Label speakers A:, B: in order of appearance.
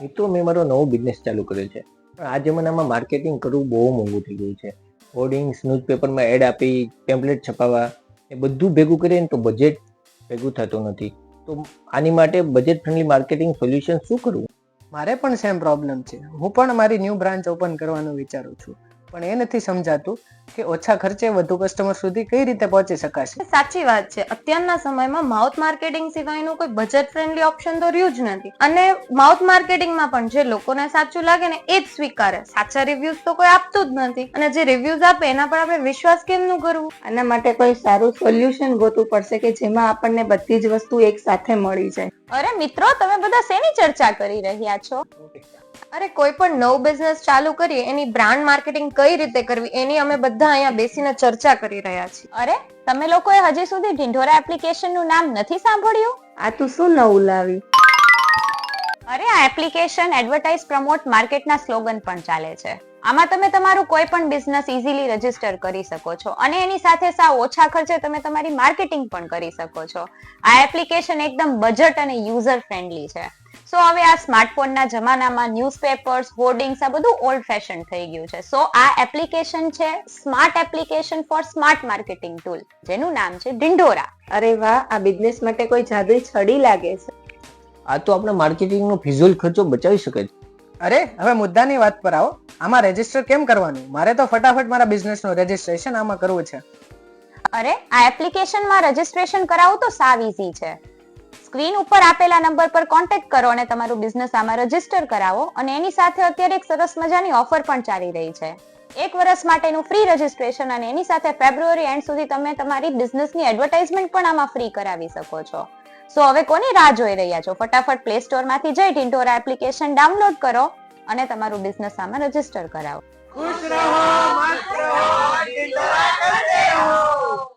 A: મિત્રો, મેં મારો નવો બિઝનેસ ચાલુ કર્યો છે, પણ આ જમાનામાં માર્કેટિંગ કરવું બહુ મોંઘું થઈ ગયું છે. હોર્ડિંગ્સ, ન્યૂઝપેપરમાં એડ આપી, ટેમ્પલેટ છપાવવા, એ બધું ભેગું કરીને તો બજેટ ભેગું થતું નથી. તો આની માટે બજેટ ફ્રેન્ડલી માર્કેટિંગ સોલ્યુશન શું કરવું?
B: મારે પણ સેમ પ્રોબ્લેમ છે. હું પણ મારી ન્યૂ બ્રાન્ચ ઓપન કરવાનું વિચારું છું, પણ એ નથી સમજાતું કે ઓછા ખર્ચે વધુ કસ્ટમર સુધી કઈ રીતે પહોંચી શકાશે.
C: સાચી વાત છે. અત્યારના સમયમાં માઉથ માર્કેટિંગ સિવાયનું કોઈ બજેટ ફ્રેન્ડલી ઓપ્શન તો રહ્યું જ નથી. અને માઉથ માર્કેટિંગમાં પણ જે લોકોને સાચું લાગે ને એ જ સ્વીકારે. સાચા રિવ્યુઝ તો કોઈ આપતું જ નથી, અને જે રિવ્યુઝ આપે એના પર આપણે વિશ્વાસ કેમનું કરવું?
D: આના માટે કોઈ સારું સોલ્યુશન ગોતવું પડશે કે જેમાં આપણને બધી જ વસ્તુ એક સાથે મળી જાય.
C: અરે મિત્રો, તમે બધા શેની ચર્ચા કરી રહ્યા છો? અરે કોઈ પણ નવું બિઝનેસ ચાલુ કરીએ એની બ્રાન્ડ માર્કેટિંગ કઈ રીતે કરવી એની અમે બધા અહીંયા બેસીને ચર્ચા કરી રહ્યા છીએ. અરે તમે લોકોએ હજી સુધી ઢિંઢોરા એપ્લિકેશન નું નામ નથી સાંભળ્યું?
D: આ તું શું નવું લાવી?
C: અરે આ એપ્લિકેશન એડવર્ટાઇઝ, પ્રમોટ, માર્કેટના સ્લોગન પણ ચાલે છે. આમાં તમે તમારું કોઈ પણ બિઝનેસ ઇઝીલી રજીસ્ટર કરી શકો છો, અને એની સાથે સાવ ઓછા ખર્ચે તમે તમારી માર્કેટિંગ પણ કરી શકો છો. આ એપ્લિકેશન એકદમ બજેટ અને યુઝર ફ્રેન્ડલી છે. સો હવે આ સ્માર્ટફોનના જમાનામાં ન્યૂઝપેપર્સ, હોર્ડિંગ્સ આ બધું ઓલ્ડ ફેશન થઈ ગયું છે. સો આ એપ્લિકેશન છે smart application for smart marketing tool, જેનું નામ છે ઢિંઢોરા.
D: અરે વાહ, આ બિઝનેસ માટે કોઈ જાદુઈ છડી લાગે છે.
A: આ તો આપણા માર્કેટિંગનો ફિઝુલ ખર્ચો બચાવી શકે છે.
B: અરે હવે મુદ્દાની વાત પર આવો. આમાં રજીસ્ટર કેમ કરવાનું? મારે તો ફટાફટ મારા બિઝનેસનું રજીસ્ટ્રેશન આમાં કરવું છે.
C: અરે આ એપ્લિકેશનમાં રજીસ્ટ્રેશન કરાવવું તો સાવ ઈઝી છે. સ્ક્રીન ઉપર આપેલા નંબર પર કોન્ટેક્ટ કરો અને તમારું બિઝનેસ આમાં રજીસ્ટર કરાવો. અને એની સાથે અત્યારે એક સરસ મજાની ઓફર પણ ચાલી રહી છે. 1 વર્ષ માટેનું ફ્રી રજીસ્ટ્રેશન, અને એની સાથે ફેબ્રુઆરી એન્ડ સુધી તમે તમારી બિઝનેસની એડવર્ટાઇઝમેન્ટ પણ આમાં ફ્રી કરાવી શકો છો. સો હવે કોની રાહ જોઈ રહ્યા છો? ફટાફટ પ્લે સ્ટોર માંથી જઈ ઢિંઢોરા એપ્લિકેશન ડાઉનલોડ કરો અને તમારું બિઝનેસ આમાં રજીસ્ટર કરાવો.
B: ખુશ રહો, મસ્ત રહો.